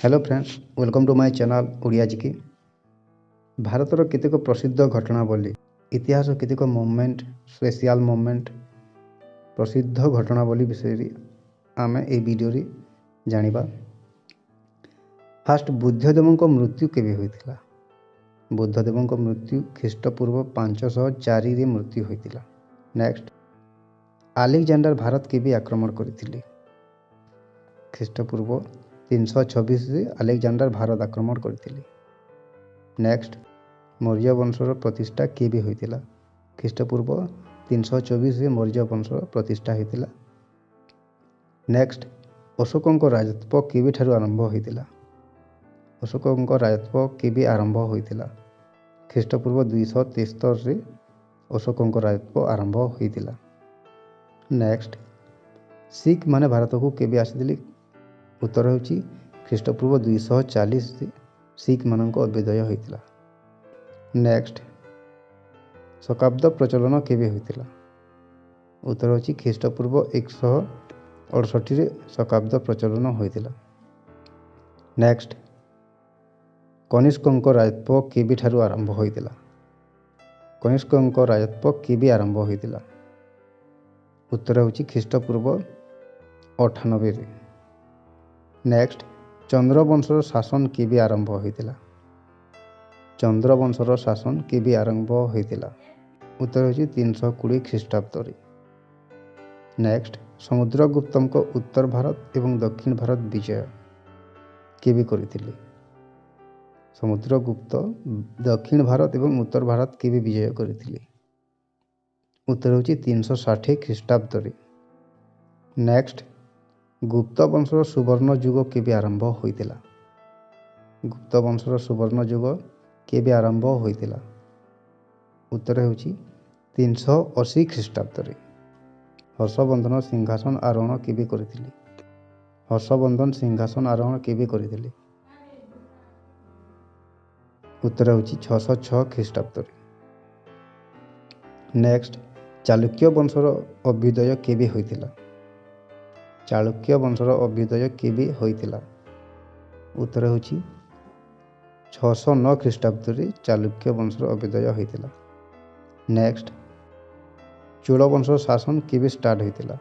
Hello friends, welcome to my channel Odia G K. भारतर केतेक प्रसिद्ध घटनावली इतिहास केतेक मोमेंट स्पेशल मोमेंट प्रसिद्ध घटनावली विषय आम ए वीडियो जानिबा। फास्ट बुद्धदेव मृत्यु केबे होइतिला? बुद्धदेव मृत्यु ख्रीष्टपूर्व 504 रे मृत्यु होइतिला। नेक्स्ट, आलेक्जेंडर भारत केबे आक्रमण करथिले? ख्रीष्टपूर्व 326 रे आलेक्जेंडर भारत आक्रमण करथिले। नेक्स्ट, मौर्य वंशर प्रतिष्ठा केबे होइतिला? ख्रीष्टपूर्व 324 रे मौर्य वंशर प्रतिष्ठा होइतिला। नेक्स्ट, अशोकଙ୍କ राजत्व केबे ठारू आरंभ होइतिला? अशोकଙ୍କ राजत्व केबे आरंभ होइतिला? ख्रीष्टपूर्व 273 रे अशोकଙ୍କ राजत्व आरंभ होइतिला। नेक्स्ट, सिख माने भारत को केबे आसिथिले? उत्तर होची ख्रीष्टपूर्व 240 रे सिख मानक अभ्युदय होइतिला। नेक्स्ट, शकाब्द प्रचलन केबे होइतिला? उत्तर होची ख्रीष्टपूर्व 168 रे शकाब्द प्रचलन होइतिला। नेक्स्ट, कनिष्कଙ୍କ राजत्व केबे ठारू आरंभ होइतिला? कनिष्कଙ୍କ राजत्व केबे आरंभ होइतिला? उत्तर होची ख्रीष्टपूर्व 98 रे। नेक्स्ट, चंद्रवंशर शासन केबे आरंभ होइतिला? चंद्रवंशर शासन केबे आरंभ होइतिला? उत्तर होची 320 ख्रीष्टाब्द रे। नेक्स्ट, समुद्रगुप्तଙ୍କ उत्तर भारत एवं दक्षिण भारत विजय केबे करथिले? समुद्रगुप्त दक्षिण भारत एवं उत्तर भारत केबे विजय करथिले? उत्तर होची 360 ख्रीष्टाब्द रे। नेक्स्ट, गुप्त वंशर सुवर्ण युग केबे आरंभ होइतिला? गुप्त वंशर सुवर्ण युग केबे आरंभ होइतिला? उत्तर होची 380 ख्रीष्टाब्द रे। हर्षवर्धन सिंहासन आरोहण केबे करथिले? हर्षवर्धन सिंहासन आरोहण केबे करथिले? उत्तर होची 606 ख्रीष्टाब्द रे। नेक्स्ट, चालुक्य वंशर अभ्युदय केबे होइतिला? चालुक्य वंशर अभ्युदय केबे होइतिला? उत्तर होची 609 ख्रीष्टाब्द रे चालुक्य वंशर अभ्युदय होइतिला। नेक्स्ट, चोल वंशर शासन केबे स्टार्ट होइतिला?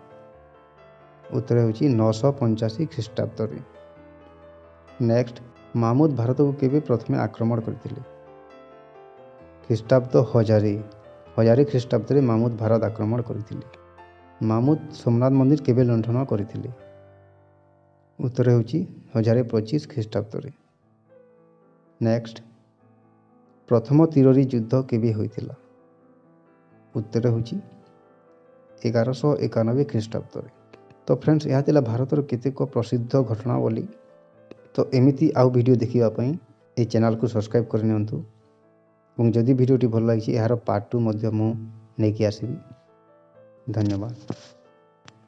उत्तर होची 985 ख्रीष्टाब्द रे। नेक्स्ट, महमूद भारत को केबे प्रथमे आक्रमण करथिले? ख्रीष्टाब्द 1000 ख्रीष्टाब्द रे महमूद भारत आक्रमण करथिले। महमूद सोमनाथ मंदिर केबे लुंठन करथिले? उत्तर होची 1025 ख्रीष्टाब्द रे। नेक्स्ट, प्रथम तिरोरी युद्ध केबे होइतिला? उत्तर होची 1191 ख्रीष्टाब्द रे। तो फ्रेंड्स, यह थिला भारतर केतेक प्रसिद्ध घटनावली। तो एमिति आउ वीडियो देखिबा पई ए चैनल को सब्सक्राइब कर नियंतु और जदि वीडियोटी भल लागिछि यार पार्ट 2 मध्य मु नेकी आसीबी। धन्यवाद।